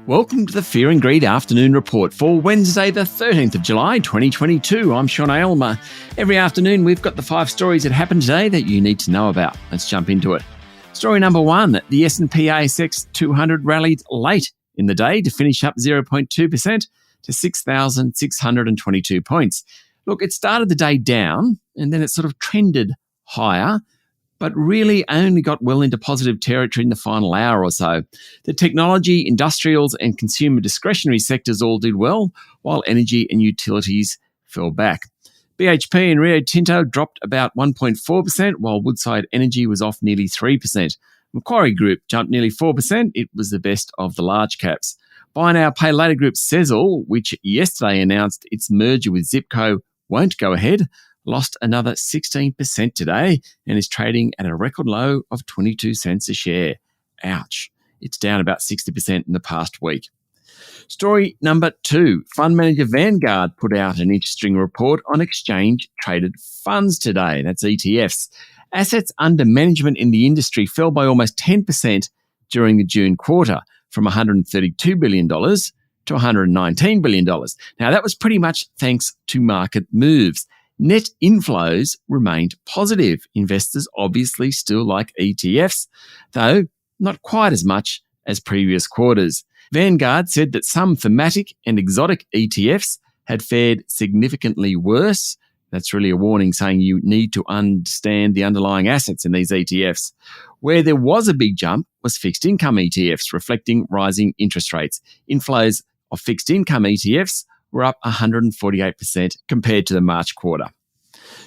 Welcome to the Fear and Greed Afternoon Report for Wednesday, the 13th of July, 2022. I'm Sean Aylmer. Every afternoon, we've got the 5 stories that happened today that you need to know about. Let's jump into it. Story number 1, the S&P ASX 200 rallied late in the day to finish up 0.2% to 6,622 points. Look, it started the day down and then it sort of trended higher, but really only got well into positive territory in the final hour or so. The technology, industrials and consumer discretionary sectors all did well, while energy and utilities fell back. BHP and Rio Tinto dropped about 1.4%, while Woodside Energy was off nearly 3%. Macquarie Group jumped nearly 4%. It was the best of the large caps. Buy now, pay later group Sezzle, which yesterday announced its merger with Zipco won't go ahead, lost another 16% today and is trading at a record low of 22 cents a share. Ouch. It's down about 60% in the past week. Story number 2. Fund manager Vanguard put out an interesting report on exchange-traded funds today. That's ETFs. Assets under management in the industry fell by almost 10% during the June quarter, from $132 billion to $119 billion. Now, that was pretty much thanks to market moves. Net inflows remained positive. Investors obviously still like ETFs, though not quite as much as previous quarters. Vanguard said that some thematic and exotic ETFs had fared significantly worse. That's really a warning saying you need to understand the underlying assets in these ETFs. Where there was a big jump was fixed income ETFs, reflecting rising interest rates. Inflows of fixed income ETFs were up 148% compared to the March quarter.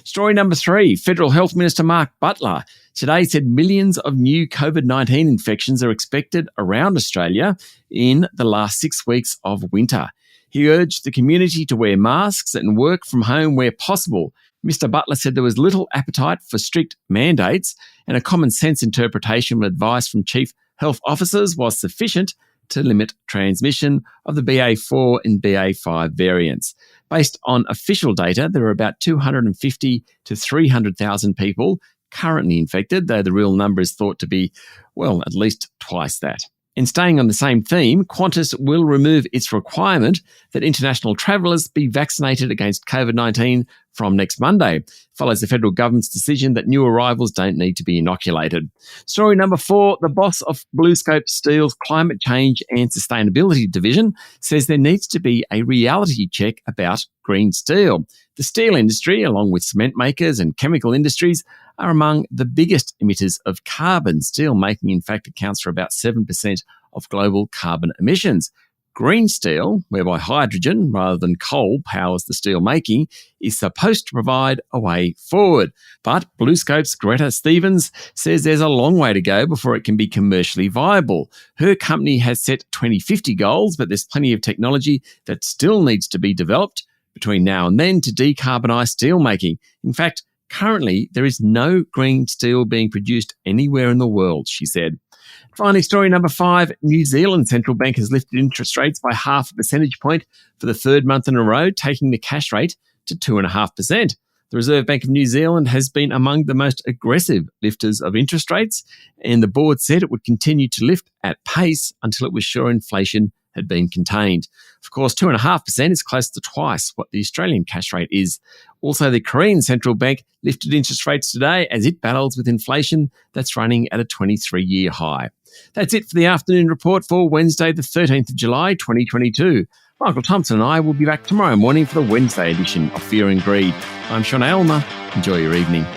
Story number 3, Federal Health Minister Mark Butler today said millions of new COVID-19 infections are expected around Australia in the last 6 weeks of winter. He urged the community to wear masks and work from home where possible. Mr. Butler said there was little appetite for strict mandates and a common sense interpretation of advice from chief health officers was sufficient to limit transmission of the BA4 and BA5 variants. Based on official data, there are about 250 to 300,000 people currently infected, though the real number is thought to be, well, at least twice that. And staying on the same theme, Qantas will remove its requirement that international travellers be vaccinated against COVID-19 from next Monday. Follows the federal government's decision that new arrivals don't need to be inoculated. Story number 4, the boss of BlueScope Steel's Climate Change and Sustainability Division says there needs to be a reality check about green steel. The steel industry, along with cement makers and chemical industries, are among the biggest emitters of carbon. Steel making, in fact, accounts for about 7% of global carbon emissions. Green steel, whereby hydrogen rather than coal powers the steel making, is supposed to provide a way forward. But BlueScope's Greta Stevens says there's a long way to go before it can be commercially viable. Her company has set 2050 goals, but there's plenty of technology that still needs to be developed between now and then to decarbonise steel making. In fact, currently, there is no green steel being produced anywhere in the world, she said. Finally, story number 5, New Zealand Central Bank has lifted interest rates by 0.5 percentage point for the 3rd month in a row, taking the cash rate to 2.5%. The Reserve Bank of New Zealand has been among the most aggressive lifters of interest rates, and the board said it would continue to lift at pace until it was sure inflation had been contained. Of course, 2.5% is close to twice what the Australian cash rate is. Also, the Korean Central Bank lifted interest rates today as it battles with inflation that's running at a 23-year high. That's it for the afternoon report for Wednesday, the 13th of July, 2022. Michael Thompson and I will be back tomorrow morning for the Wednesday edition of Fear and Greed. I'm Sean Aylmer. Enjoy your evening.